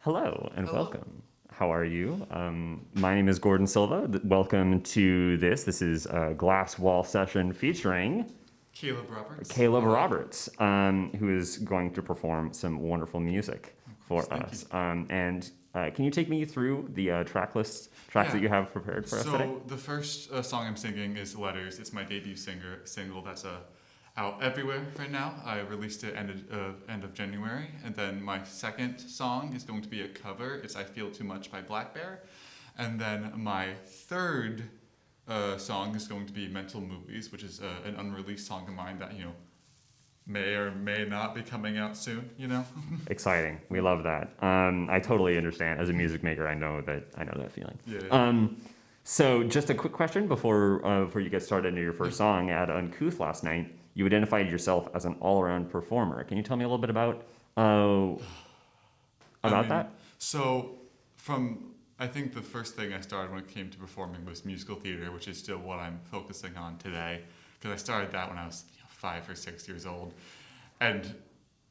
Hello and Hello. welcome. How are you? My name is Gordon Silva. Welcome to this. This is a Glass Wall session featuring Caleb Roberts. Caleb Hello. Roberts, who is going to perform some wonderful music for Thank us. you. Can you take me through the tracks that Yeah. you have prepared for us today? So the first song I'm singing is "Letters." It's my debut single that's out everywhere right now. I released it end of January, and then my second song is going to be a cover. It's "I Feel Too Much" by Black Bear, and then my third song is going to be "Mental Movies," which is an unreleased song of mine that may or may not be coming out soon. Exciting. We love that. I totally understand. As a music maker, I know that feeling. Yeah. So just a quick question before you get started into your first song. At Uncouth last night, you identified yourself as an all-around performer. Can you tell me a little bit about that? So, I think the first thing I started when it came to performing was musical theater, which is still what I'm focusing on today. Because I started that when I was 5 or 6 years old, and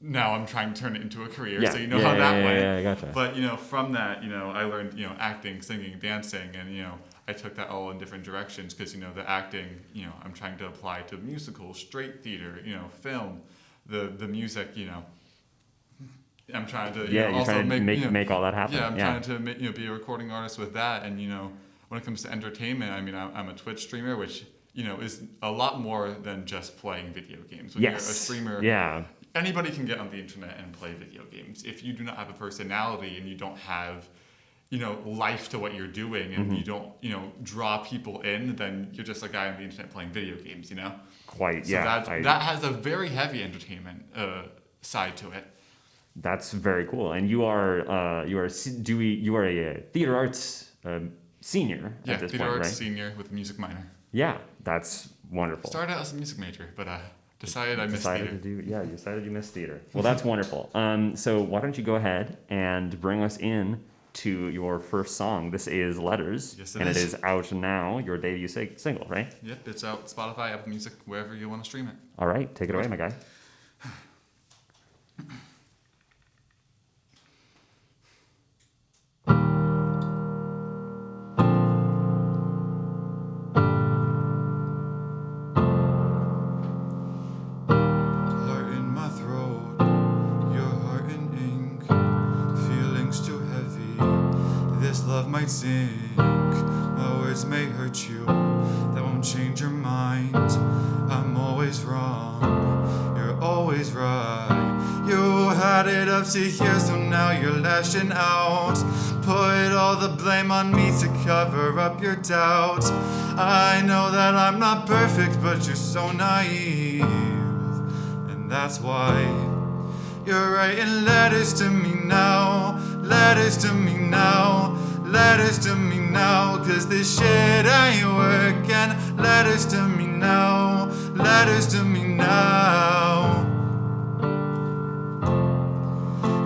now I'm trying to turn it into a career. Yeah. So how that went. Yeah, gotcha. But from that, I learned acting, singing, dancing, and I took that all in different directions because the acting, I'm trying to apply to musicals, straight theater, film, the music, I'm trying to You're also trying to make all that happen. yeah, I'm trying to be a recording artist with that, and when it comes to entertainment, I'm a Twitch streamer, which is a lot more than just playing video games. When you're a streamer, anybody can get on the internet and play video games. If you do not have a personality and you don't have life to what you're doing, and you don't draw people in, then you're just a guy on the internet playing video games. Quite. So Yeah. that has a very heavy entertainment side to it. That's very cool. And you are a theater arts senior at this theater point, arts right? senior with a music minor. Yeah, that's wonderful. Started out as a music major, but decided I missed decided theater. you decided you missed theater. Well, that's wonderful. So why don't you go ahead and bring us in to your first song? This is Letters, Yes, it is out now. Your debut single, right? Yep, it's out Spotify, Apple Music, wherever you want to stream it. All right, take it away, my guy. Heart in my throat, your heart in ink, feelings too heavy, this love might sink, my words may hurt you, that won't change your mind, I'm always wrong, you're always right, you had it up to here, so now you're lashing out, put all the blame on me to cover up your doubt, I know that I'm not perfect, but you're so naive, and that's why you're writing letters to me now, letters to me now, letters to me now, cause this shit ain't working, letters to me now, letters to me now.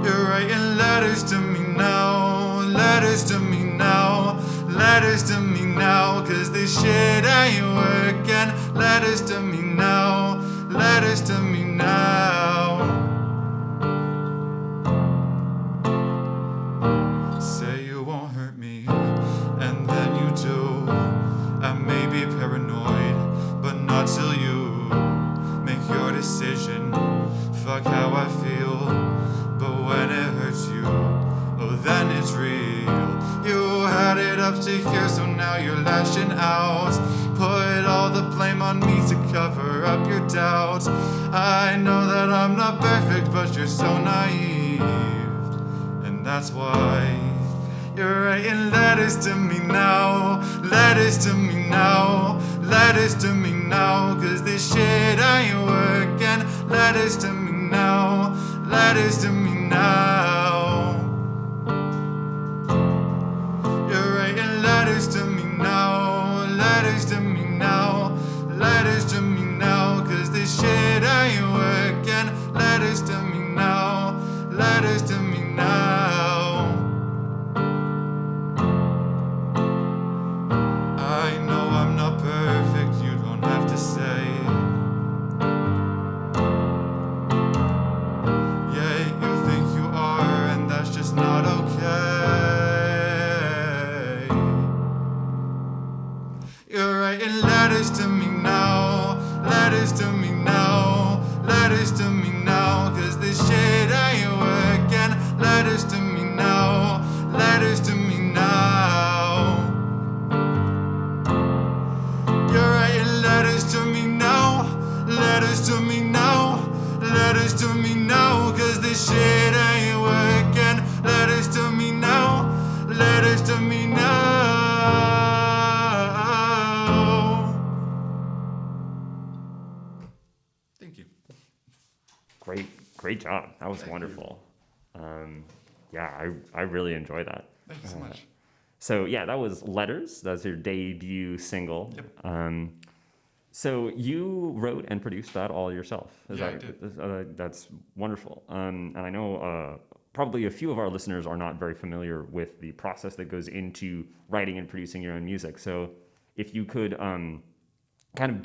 You're writing letters to me now, letters to me now, letters to me now, cause this shit ain't working, letters to me now, letters to me now. Say you won't hurt me, and then you do. I may be paranoid, but not till you make your decision. Fuck how I feel, but when it hurts you, oh then it's real. You had it up to here, so now you're lashing out. Put all the blame on me to cover up your doubts. I know that I'm not perfect, but you're so naive, and that's why you're writing letters to me now, letters to me now, letters to me now, cause this shit ain't working, letters to me now, letters to me now. You're writing letters to me now, letters to me now, letters to me now, cause this shit ain't working, letters to me now, letters to me now. I know I'm not perfect, you don't have to say. Yeah, you think you are, letters to me now, letters to me now. You're writing letters to me now, letters to me now, letters to me now, 'cause this shit ain't working. Letters to me now, letters to me now. Thank you. Great job. That was wonderful. I really enjoyed that. Thank you so much. So yeah, that was Letters. That's your debut single. Yep. So you wrote and produced that all yourself. I did. That's wonderful. And I know probably a few of our listeners are not very familiar with the process that goes into writing and producing your own music. So if you could kind of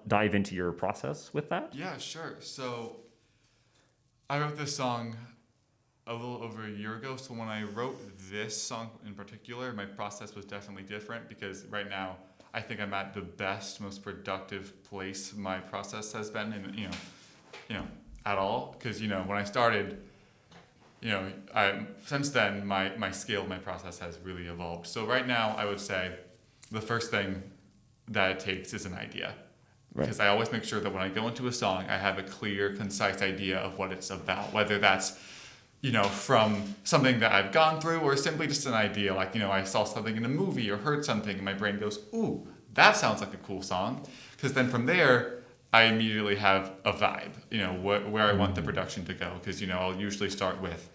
dive into your process with that. Yeah, sure. So I wrote this song a little over a year ago. So when I wrote this song in particular, my process was definitely different because right now I think I'm at the best, most productive place my process has been in, at all. Because, when I started, since then, my scale, my process has really evolved. So right now, I would say the first thing that it takes is an idea. Right. Because I always make sure that when I go into a song, I have a clear, concise idea of what it's about, whether that's, from something that I've gone through or simply just an idea. Like, I saw something in a movie or heard something and my brain goes, ooh, that sounds like a cool song. Because then from there, I immediately have a vibe, where I want the production to go. Because, I'll usually start with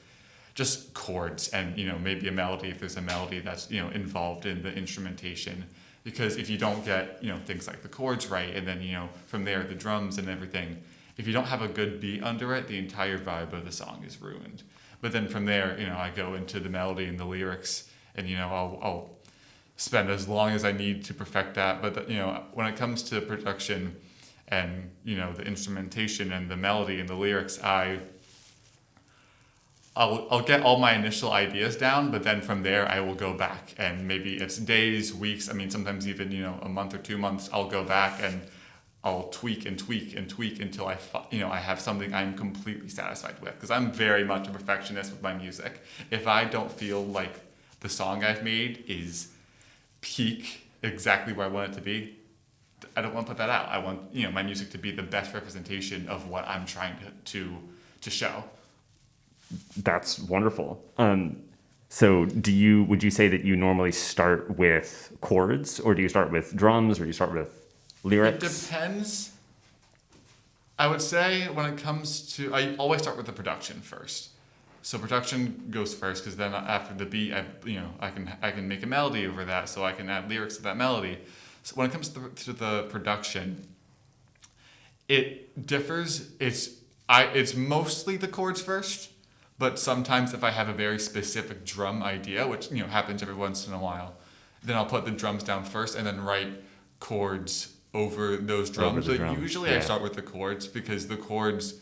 just chords and, maybe a melody if there's a melody that's, involved in the instrumentation. Because if you don't get, things like the chords right, and then, from there, the drums and everything, if you don't have a good beat under it, the entire vibe of the song is ruined. But then from there, I go into the melody and the lyrics, and, I'll spend as long as I need to perfect that. But, when it comes to production and, the instrumentation and the melody and the lyrics, I'll get all my initial ideas down, but then from there I will go back, and maybe it's days, weeks, sometimes even, a month or 2 months, I'll go back and I'll tweak and tweak and tweak until I have something I'm completely satisfied with, because I'm very much a perfectionist with my music. If I don't feel like the song I've made is peak exactly where I want it to be, I don't want to put that out. I want, my music to be the best representation of what I'm trying to show. That's wonderful. So would you say that you normally start with chords, or do you start with drums, or do you start with lyrics? It depends. I would say when it comes to, I always start with the production first. So production goes first, because then after the beat, I can make a melody over that, so I can add lyrics to that melody. So when it comes to the production, it differs. It's mostly the chords first. But sometimes if I have a very specific drum idea, which happens every once in a while, then I'll put the drums down first and then write chords over those drums. But usually I start with the chords, because the chords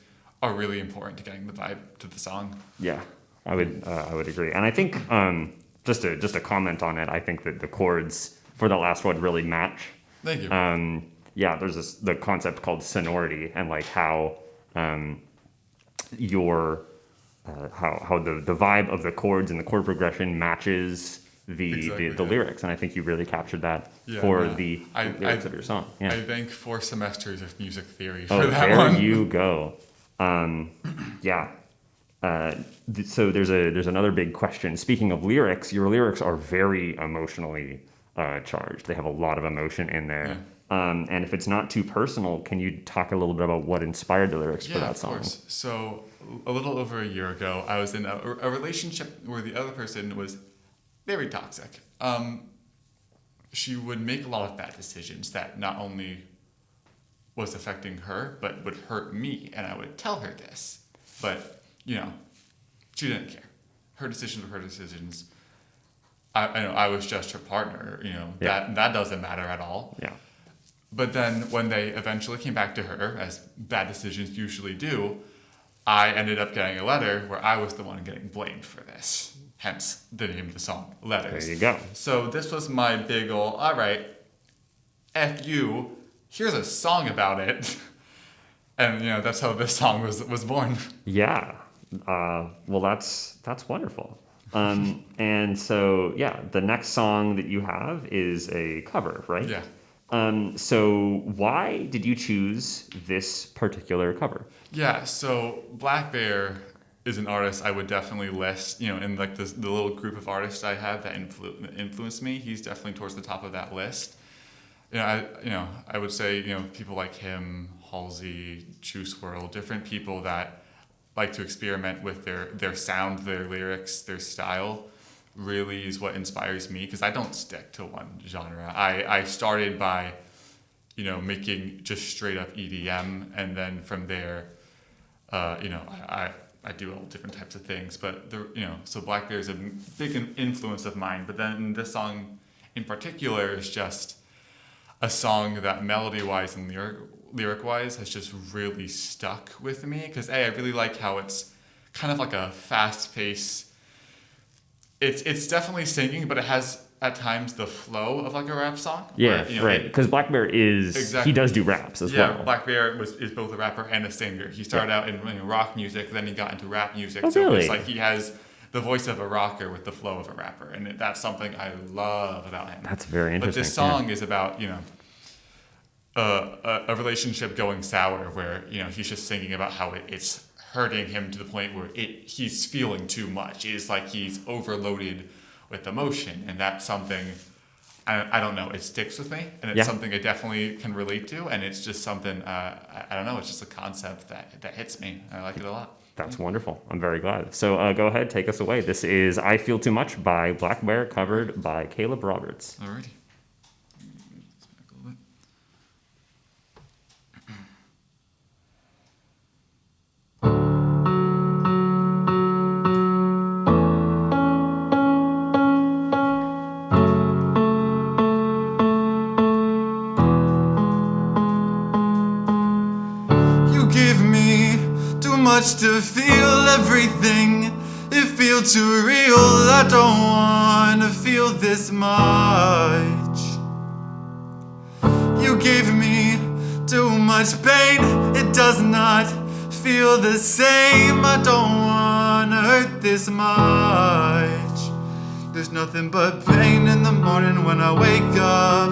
are really important to getting the vibe to the song. Yeah, I would agree. And I think just to comment on it, I think that the chords for the last one really match. Thank you. There's the concept called sonority, and like how how the vibe of the chords and the chord progression matches the lyrics, and I think you really captured that the lyrics of your song. Yeah. I think 4 semesters of music theory for that one. There you go. So there's another big question. Speaking of lyrics, your lyrics are very emotionally charged. They have a lot of emotion in there. Yeah. And if it's not too personal, can you talk a little bit about what inspired the lyrics for that song? Of course. So a little over a year ago, I was in a relationship where the other person was very toxic. She would make a lot of bad decisions that not only was affecting her, but would hurt me. And I would tell her this. But, she didn't care. Her decisions were her decisions. I was just her partner, that doesn't matter at all. Yeah. But then when they eventually came back to her, as bad decisions usually do, I ended up getting a letter where I was the one getting blamed for this. Hence the name of the song, Letters. There you go. So this was my big ol', all right, F you, here's a song about it. And, that's how this song was born. Yeah. Well, that's wonderful. And so yeah, the next song that you have is a cover, right? Yeah. So why did you choose this particular cover? Yeah, so Black Bear is an artist I would definitely list, in like the little group of artists I have that influenced me. He's definitely towards the top of that list. I would say, people like him, Halsey, Juice World, different people that like to experiment with their sound, their lyrics, their style, really is what inspires me because I don't stick to one genre. I started by, making just straight up EDM, and then from there, I do all different types of things. But so Black Bear is a big influence of mine. But then this song in particular is just a song that melody-wise and lyric-wise has just really stuck with me because I really like how it's kind of like a fast-paced. It's definitely singing, but it has at times the flow of like a rap song. Yeah, where, right. Because Black Bear Exactly. he does do raps as well. Yeah, Black Bear is both a rapper and a singer. He started out in rock music, then he got into rap music. Oh, so really? It's like he has the voice of a rocker with the flow of a rapper, and that's something I love about him. That's very interesting. But this song is about a relationship going sour, where he's just thinking about how it's hurting him to the point where he's feeling too much. It's like he's overloaded with emotion, and that's something. I don't know. It sticks with me, and it's something I definitely can relate to, and it's just something I don't know. It's just a concept that hits me. I like it a lot. That's wonderful. I'm very glad. So go ahead, take us away. This is "I Feel Too Much" by Black Bear, covered by Caleb Roberts. Alrighty. Much to feel everything. It feels too real. I don't wanna feel this much. You gave me too much pain. It does not feel the same. I don't wanna hurt this much. There's nothing but pain in the morning when I wake up.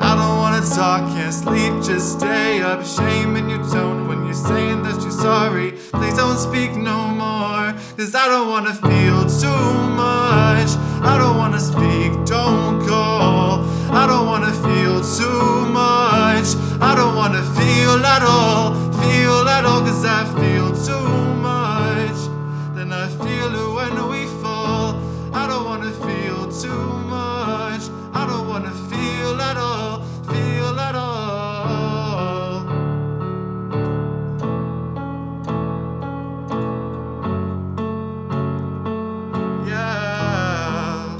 I don't wanna talk, can't sleep, just stay up. Shame in your tone when you're saying that you're sorry. Please don't speak no more, cause I don't wanna feel too much. I don't wanna speak, don't call. I don't wanna feel too much. I don't wanna feel at all, cause I feel too much. Then I feel it when we fall. I don't wanna feel too much. I don't wanna feel at all, Yeah.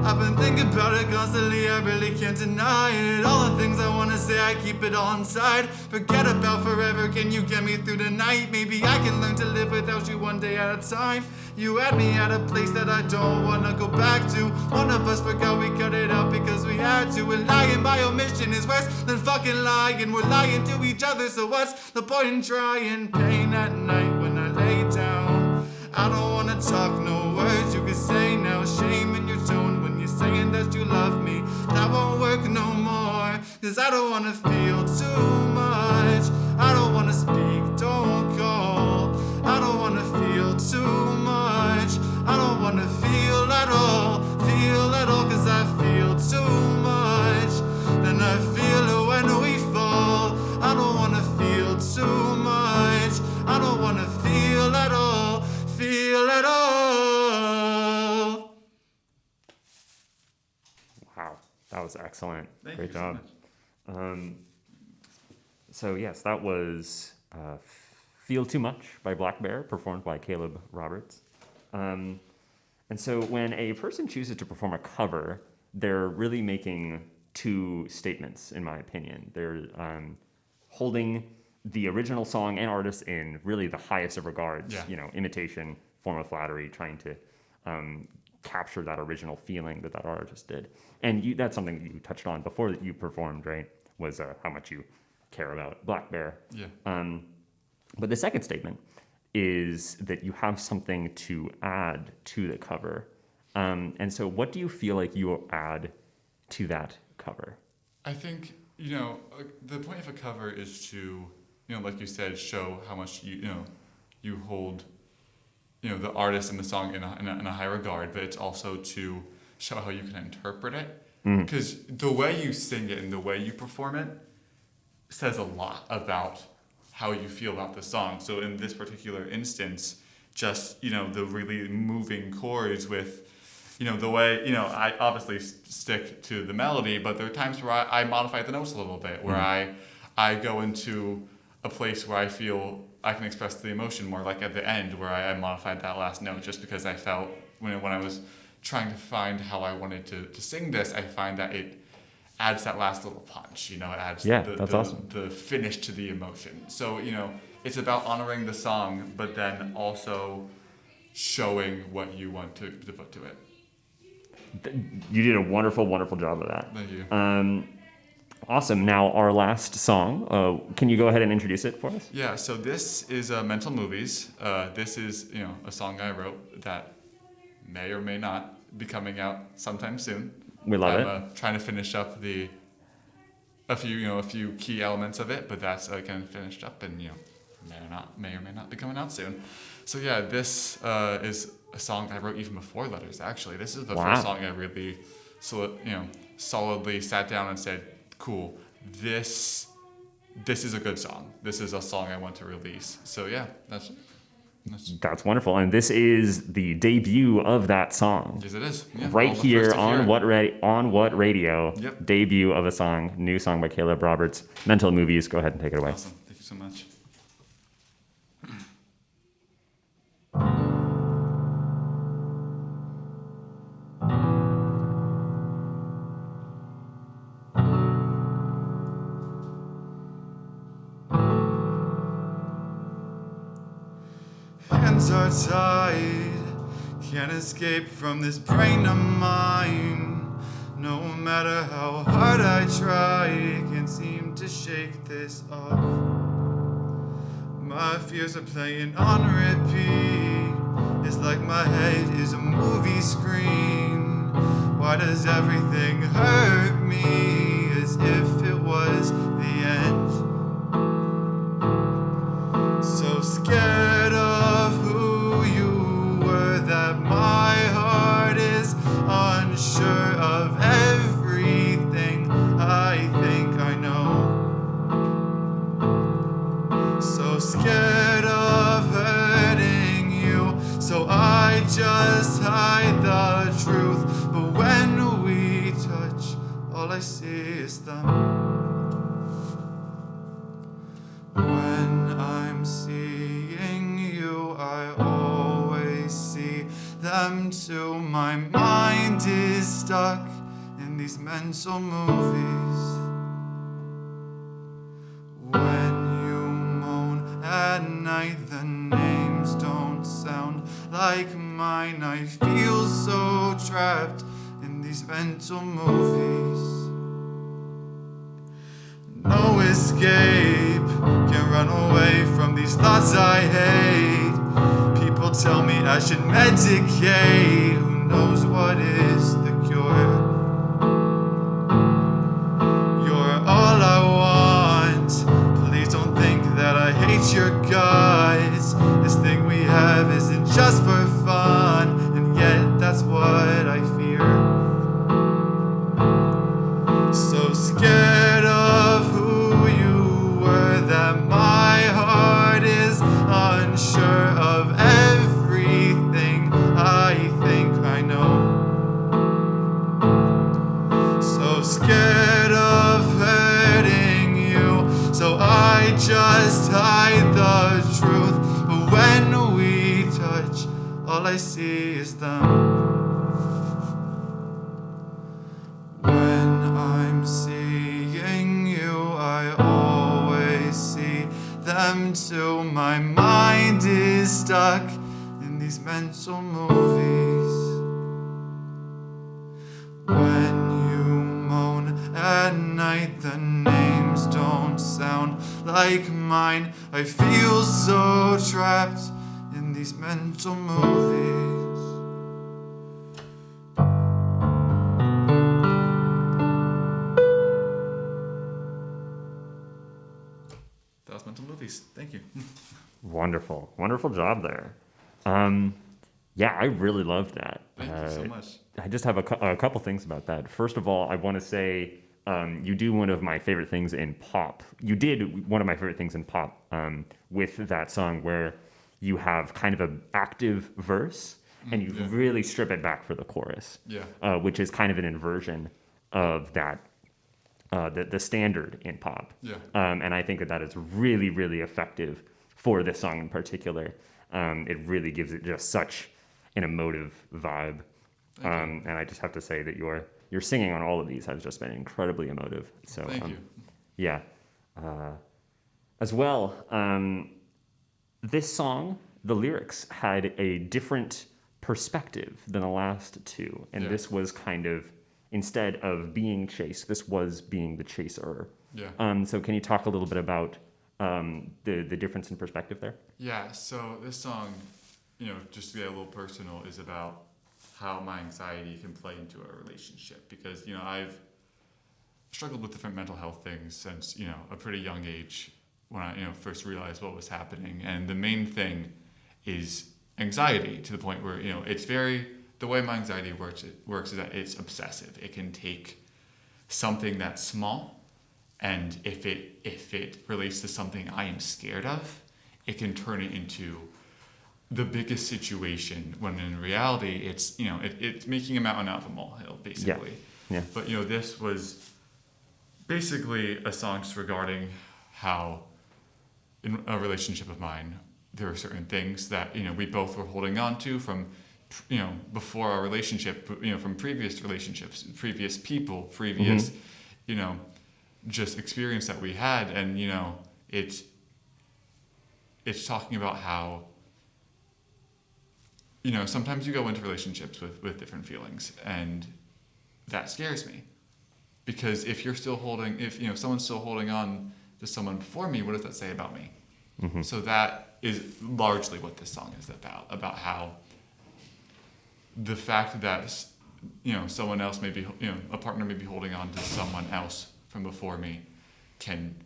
I've been thinking about it constantly, I really can't deny it. All the things I wanna say, I keep it all inside. Forget about forever, can you get me through the night? Maybe I can learn to live without you one day at a time. You had me at a place that I don't wanna go back to. One of us forgot we cut it out because we had to. And lying by omission is worse than fucking lying. We're lying to each other, so what's the point in trying? Pain at night when I lay down. I don't wanna talk, no words you can say now. Shame in your tone when you're saying that you love me. That won't work no more, cause I don't wanna feel too much. I don't wanna speak, don't call. I don't wanna feel too much. I don't wanna feel at all, cause I feel too much. Then I feel it when we fall. I don't wanna feel too much. I don't wanna feel at all, Wow, that was excellent. Thank Great you so job. much. So yes, that was "Feel Too Much" by Black Bear, performed by Caleb Roberts. And so when a person chooses to perform a cover, they're really making two statements, in my opinion. They're holding the original song and artist in really the highest of regards, imitation, form of flattery, trying to capture that original feeling that artist did. And that's something that you touched on before that you performed, right? Was how much you care about Black Bear. Yeah. But the second statement is that you have something to add to the cover. And so what do you feel like you add to that cover? I think, the point of a cover is to, like you said, show how much you hold, the artist and the song in a high regard, but it's also to show how you can interpret it. Because the way you sing it and the way you perform it says a lot about how you feel about the song. So in this particular instance, just, the really moving chords with, the way, I obviously stick to the melody, but there are times where I modify the notes a little bit, where I go into a place where I feel I can express the emotion more, like at the end where I modified that last note just because I felt when I was trying to find how I wanted to sing this, I find that it adds that last little punch, it adds awesome. the finish to the emotion. So, it's about honoring the song, but then also showing what you want to put to it. You did a wonderful, wonderful job of that. Thank you. Awesome. Now, our last song, can you go ahead and introduce it for us? Yeah, so this is Mental Movies. This is, a song I wrote that may or may not be coming out sometime soon. We love it. I'm trying to finish up a few key elements of it, but that's kind of finished up and, may or may not be coming out soon. So yeah, this is a song I wrote even before Letters, actually. This is the first song I really, solidly sat down and said, cool, this is a good song. This is a song I want to release. So yeah, That's wonderful. And this is the debut of that song. Yes, it is. Yeah, right here on What Radio. Yep. Debut of a song, new song by Caleb Roberts. Mental Movies. Go ahead and take it away. Awesome. Thank you so much. Hands are tied, can't escape from this brain of mine. No matter how hard I try, can't seem to shake this off. My fears are playing on repeat. It's like my head is a movie screen. Why does everything hurt me as if it was the end? So scared of who you were that my heart is unsure of everything I think I know. So scared of hurting you, so I just hide the truth. But when we touch, all I see is them. When I'm seeing you, I always see them too. My mind is stuck in these mental movies. When you moan at night, the names don't sound like mine. I feel so trapped in these mental movies. No escape, can't run away from these thoughts I hate. People tell me I should medicate. Who knows what is the cure? You're all I want. Please don't think that I hate your guts. This thing we have isn't just for fun, and yet that's what I fear. So scared of who you were that my heart is unsure of everything I think I know. So scared of hurting you, so I just hide the truth. But when we touch, all I see is them. When I'm seeing you, I always see them too. My mind is stuck in these mental movies. When you moan at night, the names don't sound like mine. I feel so trapped mental movies. That was mental movies. Thank you. Wonderful. Wonderful job there. Yeah, I really loved that. Thank you so much. I just have a couple things about that. First of all, I want to say you do one of my favorite things in pop. You did one of my favorite things in pop with that song where you have kind of an active verse and you really strip it back for the chorus, which is kind of an inversion of that, the standard in pop. And I think that is really, really effective for this song in particular. It really gives it just such an emotive vibe. And I just have to say that your singing on all of these has just been incredibly emotive. So Thank you. Yeah. As well, this song, the lyrics had a different perspective than the last two. And this was kind of, instead of being chased, this was being the chaser. So can you talk a little bit about the difference in perspective there? Yeah, so this song, just to get a little personal, is about how my anxiety can play into a relationship. Because, I've struggled with different mental health things since, a pretty young age when I, first realized what was happening. And the main thing is anxiety, to the point where, the way my anxiety works is that it's obsessive. It can take something that's small, and if it relates to something I am scared of, it can turn it into the biggest situation, when in reality it's it's making a mountain out of a molehill, basically. But this was basically a song just regarding how in a relationship of mine there are certain things that we both were holding on to from before our relationship, from previous relationships, previous people, previous just experience that we had. And it's talking about how sometimes you go into relationships with different feelings, and that scares me, because if someone's still holding on to someone before me, what does that say about me? So that is largely what this song is about how the fact that someone else may be, a partner may be holding on to someone else from before me can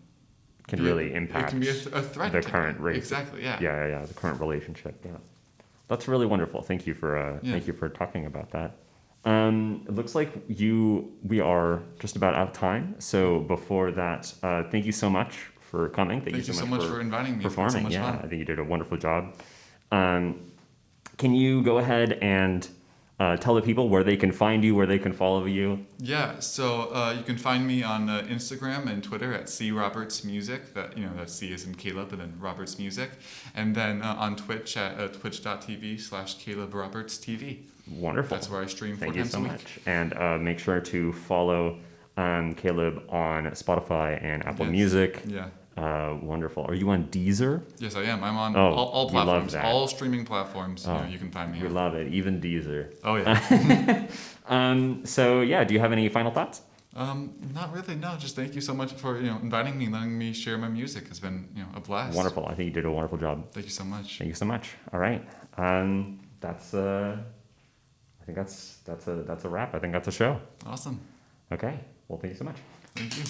really impact, it can be a threat the to current me. Exactly, the current relationship. That's really wonderful. Thank you for talking about that. It looks like we are just about out of time. So before that, thank you so much for coming. Thank you so much for inviting me. Performing. So much fun. I think you did a wonderful job. Can you go ahead and tell the people where they can find you, where they can follow you? Yeah, so you can find me on Instagram and Twitter at CRobertsMusic. That C is in Caleb and then Roberts Music. And then on Twitch at twitch.tv/CalebRobertsTV. Wonderful. That's where I stream 4 Thank you times so a week. much. And make sure to follow Caleb on Spotify and Apple Music. Yeah. Wonderful. Are you on Deezer? Yes, I am. I'm on all we love platforms, that. all streaming platforms. You can find me. We love it. Even Deezer. Oh yeah. So yeah, do you have any final thoughts? Not really. No. Just thank you so much for inviting me, letting me share my music. It's been a blast. Wonderful. I think you did a wonderful job. Thank you so much. Thank you so much. All right. That's I think that's a wrap. I think that's a show. Awesome. Okay. Well, thank you so much. Thank you.